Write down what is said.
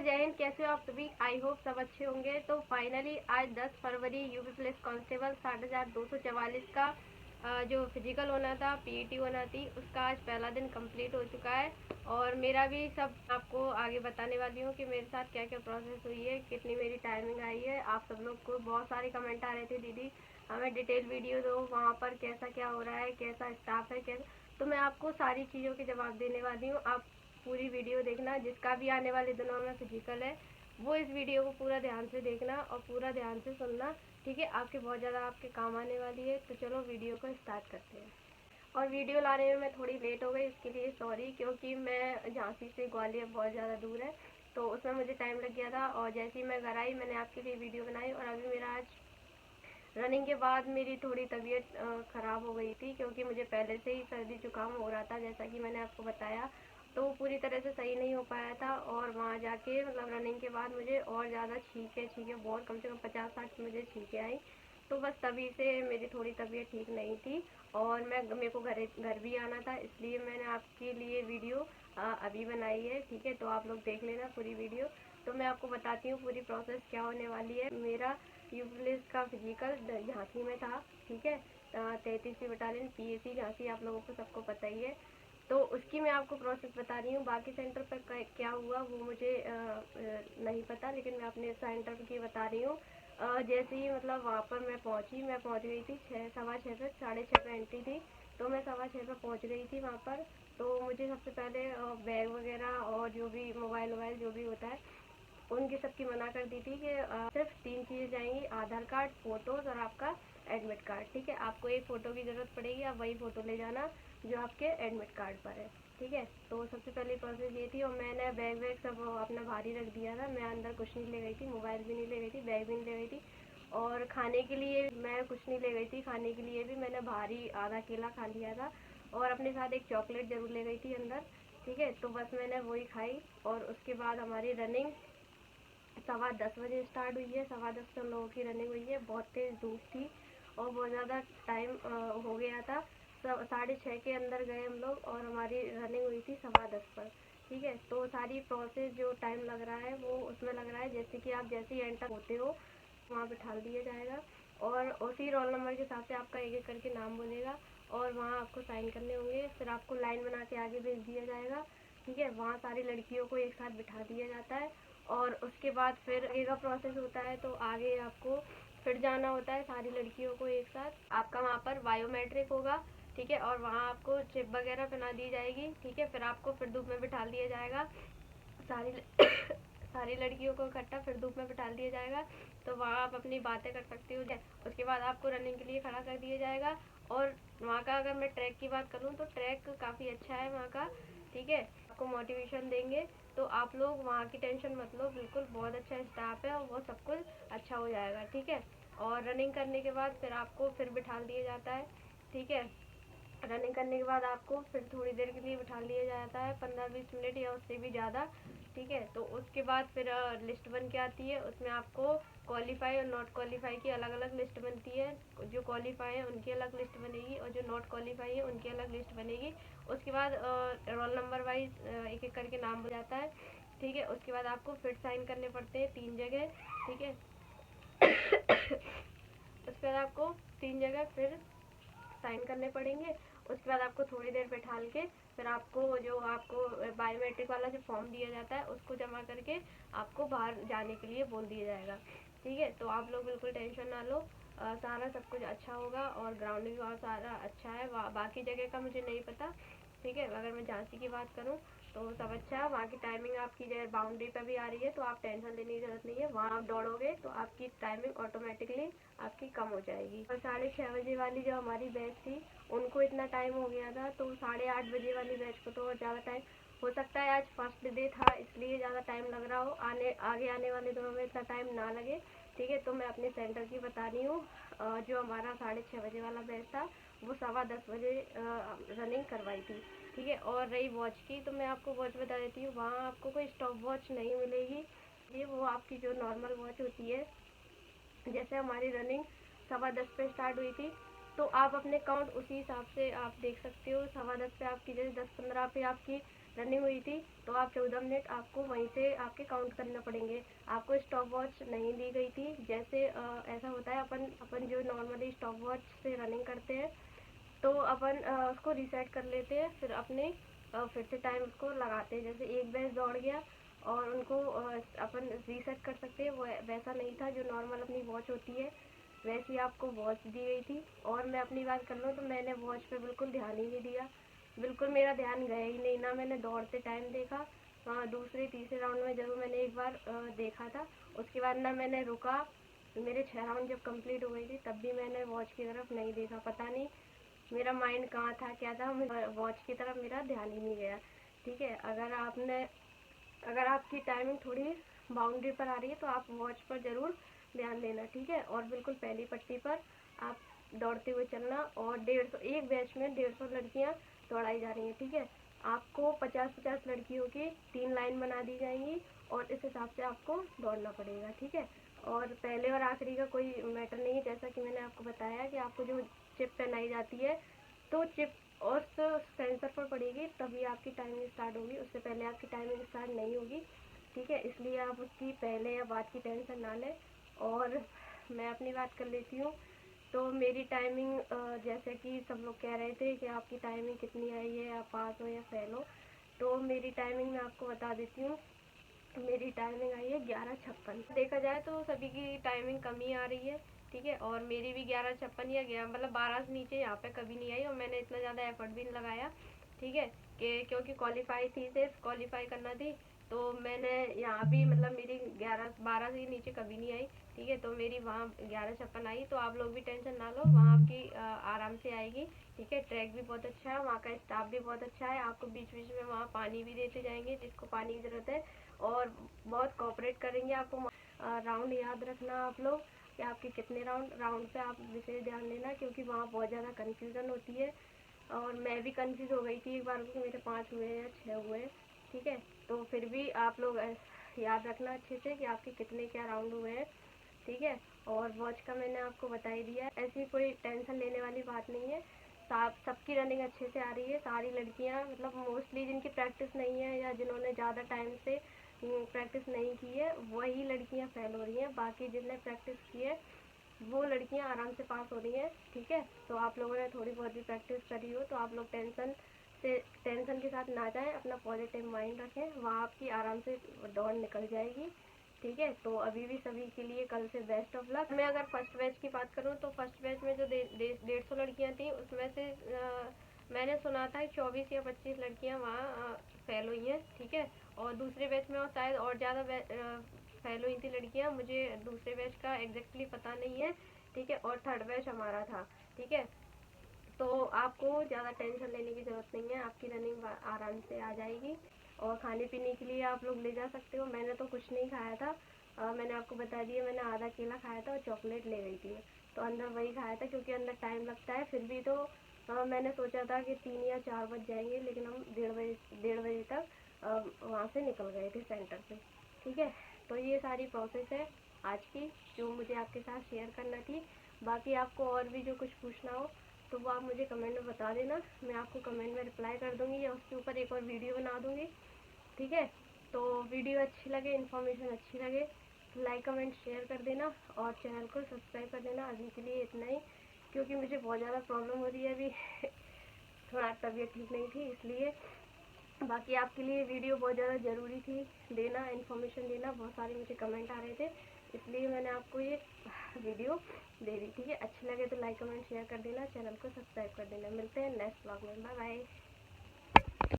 जय हिंद। कैसे हो आप सभी? आई होप सब अच्छे होंगे। तो फाइनली आज 10 फरवरी यूपी पुलिस कांस्टेबल 6244 का जो फिजिकल होना था, पीईटी होना थी, उसका आज पहला दिन कंप्लीट हो चुका है। और मेरा भी सब आपको आगे बताने वाली हूँ कि मेरे साथ क्या क्या प्रोसेस हुई है, कितनी मेरी टाइमिंग आई है। आप सब लोग को बहुत सारे कमेंट आ रहे थे, दीदी हमें डिटेल वीडियो दो, वहाँ पर कैसा क्या हो रहा है, कैसा स्टाफ है, कैसा। तो मैं आपको सारी चीज़ों के जवाब देने वाली हूँ। आप पूरी वीडियो देखना। जिसका भी आने वाले दिनों में फिजिकल है वो इस वीडियो को पूरा ध्यान से देखना और पूरा ध्यान से सुनना, ठीक है? आपके बहुत ज़्यादा आपके काम आने वाली है। तो चलो वीडियो को स्टार्ट करते हैं। और वीडियो लाने में मैं थोड़ी लेट हो गई, इसके लिए सॉरी, क्योंकि मैं झांसी से ग्वालियर बहुत ज़्यादा दूर है, तो उसमें मुझे टाइम लग गया था। और जैसे ही मैं घर आई मैंने आपके लिए वीडियो बनाई। और अभी मेरा आज रनिंग के बाद मेरी थोड़ी तबीयत ख़राब हो गई थी, क्योंकि मुझे पहले से ही सर्दी जुकाम हो रहा था, जैसा कि मैंने आपको बताया। तो पूरी तरह से सही नहीं हो पाया था। और वहाँ जाके मतलब रनिंग के बाद मुझे और ज़्यादा छींके बहुत, कम से कम 50-60 मुझे छींके आई। तो बस तभी से मेरी थोड़ी तबीयत ठीक नहीं थी। और मेरे को घर भी आना था, इसलिए मैंने आपके लिए वीडियो अभी बनाई है, ठीक है? तो आप लोग देख लेना पूरी वीडियो। तो मैं आपको बताती हूँ पूरी प्रोसेस क्या होने वाली है। मेरा यूपी पुलिस का फिजिकल झांसी में था, ठीक है? 33वीं बटालियन पीएसी झांसी, आप लोगों को सबको पता ही है। तो उसकी मैं आपको प्रोसेस बता रही हूँ। बाकी सेंटर पर क्या हुआ वो मुझे नहीं पता, लेकिन मैं अपने सेंटर की बता रही हूँ। जैसे ही मतलब वहाँ पर मैं पहुँच गई थी 6:15 पे, 6:30 पे एंट्री थी। तो मैं 6:15 पे पहुँच गई थी वहाँ पर। तो मुझे सबसे पहले बैग वगैरह और जो भी मोबाइल वोबाइल जो भी होता है उनकी सबकी मना कर दी थी कि सिर्फ 3 चीज़ें जाएंगी: आधार कार्ड, फ़ोटोज़ और आपका एडमिट कार्ड, ठीक है? आपको एक फ़ोटो की ज़रूरत पड़ेगी, आप वही फ़ोटो ले जाना जो आपके एडमिट कार्ड पर है, ठीक है? तो सबसे पहली प्रोसेस ये थी। और मैंने बैग वैग सब अपना भारी रख दिया था। मैं अंदर कुछ नहीं ले गई थी, मोबाइल भी नहीं ले गई थी, बैग भी नहीं ले गई थी। और खाने के लिए मैं कुछ नहीं ले गई थी। खाने के लिए भी मैंने भारी आधा केला खा लिया था। और अपने साथ एक चॉकलेट ज़रूर ले गई थी अंदर, ठीक है? तो बस मैंने वही खाई। और उसके बाद हमारी रनिंग 10:15 बजे स्टार्ट हुई है। 10:15 से हम लोगों की रनिंग हुई है। बहुत तेज़ धूप थी और बहुत ज़्यादा टाइम हो गया था। 6:30 के अंदर गए हम लोग और हमारी रनिंग हुई थी 10:15 पर, ठीक है? तो सारी प्रोसेस जो टाइम लग रहा है वो उसमें लग रहा है जैसे कि आप जैसे ही एंटर होते हो वहाँ बिठा दिया जाएगा। और उसी रोल नंबर के हिसाब से आपका एक एक करके नाम बोलेगा और वहाँ आपको साइन करने होंगे। फिर आपको लाइन बना के आगे भेज दिया जाएगा, ठीक है? वहाँ सारी लड़कियों को एक साथ बिठा दिया जाता है। और उसके बाद फिर आगे का प्रोसेस होता है। तो आगे आपको फिर जाना होता है सारी लड़कियों को एक साथ। आपका वहाँ पर बायोमेट्रिक होगा, ठीक है? और वहाँ आपको चिप वगैरह पहना दी जाएगी, ठीक है? फिर आपको फिर धूप में बिठा दिया जाएगा। सारी सारी लड़कियों को इकट्ठा फिर धूप में बिठा दिया जाएगा। तो वहाँ आप अपनी बातें कर सकती हो। उसके बाद आपको रनिंग के लिए खड़ा कर दिया जाएगा। और वहाँ का अगर मैं ट्रैक की बात करूँ तो ट्रैक काफ़ी अच्छा है वहाँ का, ठीक है? आपको मोटिवेशन देंगे। तो आप लोग वहाँ की टेंशन मत लो, बिल्कुल बहुत अच्छा स्टाफ है और वो सब कुछ अच्छा हो जाएगा, ठीक है? और रनिंग करने के बाद फिर आपको फिर बिठा दिया जाता है, ठीक है? रनिंग करने के बाद आपको फिर थोड़ी देर के लिए बिठा लिया जाता है, 15-20 मिनट या उससे भी ज़्यादा, ठीक है? तो उसके बाद फिर लिस्ट बन के आती है। उसमें आपको क्वालिफाई और नॉट क्वालिफाई की अलग अलग लिस्ट बनती है। जो क्वालिफाई है उनकी अलग लिस्ट बनेगी और जो नॉट क्वालिफाई है उनकी अलग लिस्ट बनेगी। उसके बाद रोल नंबर वाइज एक एक करके नाम हो जाता है, ठीक है? उसके बाद आपको फिर साइन करने पड़ते हैं 3 जगह, ठीक है? उसके बाद आपको 3 जगह फिर साइन करने पड़ेंगे। उसके बाद आपको थोड़ी देर बैठाल के फिर आपको जो आपको बायोमेट्रिक वाला जो फॉर्म दिया जाता है उसको जमा करके आपको बाहर जाने के लिए बोल दिया जाएगा, ठीक है? तो आप लोग बिल्कुल टेंशन ना लो, सारा सब कुछ अच्छा होगा। और ग्राउंड भी वहाँ सारा अच्छा है। बाकी जगह का मुझे नहीं पता, ठीक है? अगर मैं झांसी की बात करूँ तो सब अच्छा है। वहाँ की टाइमिंग आपकी जो बाउंड्री पर भी आ रही है, तो आप टेंशन लेने की ज़रूरत नहीं है। वहाँ आप दौड़ोगे तो आपकी टाइमिंग ऑटोमेटिकली आपकी कम हो जाएगी। और 6:30 बजे वाली जो हमारी बैच थी उनको इतना टाइम हो गया था, तो 8:30 बजे वाली बैच को तो और ज़्यादा टाइम हो सकता है। आज फर्स्ट डे था इसलिए ज़्यादा टाइम लग रहा हो, आगे आने वाले दिनों में इतना टाइम ना लगे, ठीक है? तो मैं अपने सेंटर की बता रही हूँ। जो हमारा 6:30 बजे वाला बैच था वो 10:15 बजे रनिंग करवाई थी, ठीक है? और रही वॉच की, तो मैं आपको वॉच बता देती हूँ। वहाँ आपको कोई स्टॉप वॉच नहीं मिलेगी, ये वो आपकी जो नॉर्मल वॉच होती है। जैसे हमारी रनिंग 10:15 पे स्टार्ट हुई थी, तो आप अपने काउंट उसी हिसाब से आप देख सकते हो। 10:15 पे आपकी जैसे 10:15 पे आपकी रनिंग हुई थी, तो आप 14 मिनट आपको वहीं से आपके काउंट करना पड़ेंगे। आपको स्टॉप वॉच नहीं दी गई थी। जैसे ऐसा होता है अपन जो नॉर्मली स्टॉप वॉच से रनिंग करते हैं, तो अपन उसको रीसेट कर लेते हैं, फिर अपने फिर से टाइम उसको लगाते हैं। जैसे एक बैच दौड़ गया और उनको अपन रीसेट कर सकते हैं, वो वैसा नहीं था। जो नॉर्मल अपनी वॉच होती है वैसी आपको वॉच दी गई थी। और मैं अपनी बात कर लूँ तो मैंने वॉच पे बिल्कुल ध्यान ही नहीं दिया, बिल्कुल मेरा ध्यान गया ही नहीं। ना मैंने दौड़ते टाइम देखा, दूसरे तीसरे राउंड में जरूर मैंने एक बार देखा था। उसके बाद ना मैंने रुका, मेरे 6 राउंड जब कंप्लीट हो गई थी तब भी मैंने वॉच की तरफ नहीं देखा। पता नहीं मेरा माइंड कहाँ था, क्या था, वॉच की तरफ मेरा ध्यान ही नहीं गया। ठीक है, अगर आपकी टाइमिंग थोड़ी बाउंड्री पर आ रही है तो आप वॉच पर ज़रूर ध्यान देना। ठीक है, और बिल्कुल पहली पट्टी पर आप दौड़ते हुए चलना। और 150 एक बैच में 150 लड़कियां दौड़ाई जा रही हैं। ठीक है, आपको 50-50 लड़कियों की 3 लाइन बना दी जाएंगी और इस हिसाब से आपको दौड़ना पड़ेगा। ठीक है, और पहले और आखिरी का कोई मैटर नहीं है। जैसा कि मैंने आपको बताया कि आपको जो चिप पहनाई जाती है, तो चिप और सेंसर पर पड़ेगी तभी आपकी टाइमिंग स्टार्ट होगी, उससे पहले आपकी टाइमिंग स्टार्ट नहीं होगी। ठीक है, इसलिए आप उसकी पहले या बाद की टेंशन ना लें। और मैं अपनी बात कर लेती हूँ। तो मेरी टाइमिंग, जैसे कि सब लोग कह रहे थे कि आपकी टाइमिंग कितनी आई है, आप पास हो या फेल हो, तो मेरी टाइमिंग मैं आपको बता देती हूँ। मेरी टाइमिंग आई है 11:56। देखा जाए तो सभी की टाइमिंग कम ही आ रही है। ठीक है, और मेरी भी 11:56 या गया, मतलब 12 से नीचे यहाँ पे कभी नहीं आई। और मैंने इतना ज़्यादा एफर्ट भी नहीं लगाया। ठीक है, कि क्योंकि क्वालिफाई थी, सिर्फ क्वालिफाई करना थी, तो मैंने यहाँ भी मतलब मेरी 11-12 से नीचे कभी नहीं आई। ठीक है, तो मेरी वहाँ 11:56 आई। तो आप लोग भी टेंशन ना लो, वहाँ आपकी आराम से आएगी। ठीक है, ट्रैक भी बहुत अच्छा है, वहाँ का स्टाफ भी बहुत अच्छा है। आपको बीच बीच में वहाँ पानी भी देते जाएंगे जिसको पानी की ज़रूरत है, और बहुत कोऑपरेट करेंगे आपको। राउंड याद रखना आप लोग कि आपके कितने राउंड पे आप विशेष ध्यान देना, क्योंकि वहाँ बहुत ज़्यादा कन्फ्यूज़न होती है। और मैं भी कंफ्यूज हो गई थी एक बार को, मेरे 5 हुए या 6 हुए। ठीक है, तो फिर भी आप लोग याद रखना अच्छे से कि आपके कितने क्या राउंड हुए हैं। ठीक है, और वॉच का मैंने आपको बता ही दिया है। ऐसी कोई टेंशन लेने वाली बात नहीं है। सबकी रनिंग अच्छे से आ रही है। सारी लड़कियां, मतलब मोस्टली जिनकी प्रैक्टिस नहीं है या जिन्होंने ज़्यादा टाइम से प्रैक्टिस नहीं की है, वही लड़कियां फेल हो रही हैं। बाकी जिनने प्रैक्टिस की है वो लड़कियां आराम से पास हो रही हैं। ठीक है, तो आप लोगों ने थोड़ी बहुत भी प्रैक्टिस करी हो तो आप लोग टेंशन के साथ ना जाएं, अपना पॉजिटिव माइंड रखें, वहाँ आपकी आराम से दौड़ निकल जाएगी। ठीक है, तो अभी भी सभी के लिए कल से बेस्ट ऑफ लक। मैं अगर फर्स्ट बैच की बात करूँ तो फर्स्ट बैच में जो 150 लड़कियाँ थी, उसमें से मैंने सुना था 24 या 25 लड़कियाँ वहाँ फेल हुई हैं। ठीक है, और दूसरे बैच में और शायद और ज़्यादा फेल हुई थी लड़कियाँ, मुझे दूसरे बैच का एग्जैक्टली पता नहीं है। ठीक है, और थर्ड बैच हमारा था। ठीक है, तो आपको ज़्यादा टेंशन लेने की ज़रूरत नहीं है, आपकी रनिंग आराम से आ जाएगी। और खाने पीने के लिए आप लोग ले जा सकते हो। मैंने तो कुछ नहीं खाया था, मैंने आपको बता दिया, मैंने आधा केला खाया था और चॉकलेट ले गई थी। तो अंदर वही खाया था, क्योंकि अंदर टाइम लगता है। फिर भी तो मैंने सोचा था कि 3 या 4 बज जाएंगे, लेकिन हम 1:30 तक वहाँ से निकल गए थे सेंटर से। ठीक है, तो ये सारी प्रोसेस है आज की जो मुझे आपके साथ शेयर करना थी। बाकी आपको और भी जो कुछ पूछना हो तो वो आप मुझे कमेंट में बता देना, मैं आपको कमेंट में रिप्लाई कर दूँगी या उसके ऊपर एक और वीडियो बना दूँगी। ठीक है, तो वीडियो अच्छी लगे, इन्फॉर्मेशन अच्छी लगे तो लाइक कमेंट शेयर कर देना और चैनल को सब्सक्राइब कर देना। अभी के लिए इतना ही, क्योंकि मुझे बहुत ज़्यादा प्रॉब्लम हो रही है अभी थोड़ा तबीयत ठीक नहीं थी इसलिए। बाकी आपके लिए वीडियो बहुत ज़्यादा ज़रूरी थी देना, इन्फॉर्मेशन देना। बहुत सारे मुझे कमेंट आ रहे थे, इसलिए मैंने आपको ये वीडियो दे दी। ठीक है, अच्छी लगे तो लाइक कमेंट शेयर कर देना, चैनल को सब्सक्राइब कर देना। मिलते हैं नेक्स्ट व्लॉग में, बाय बाय।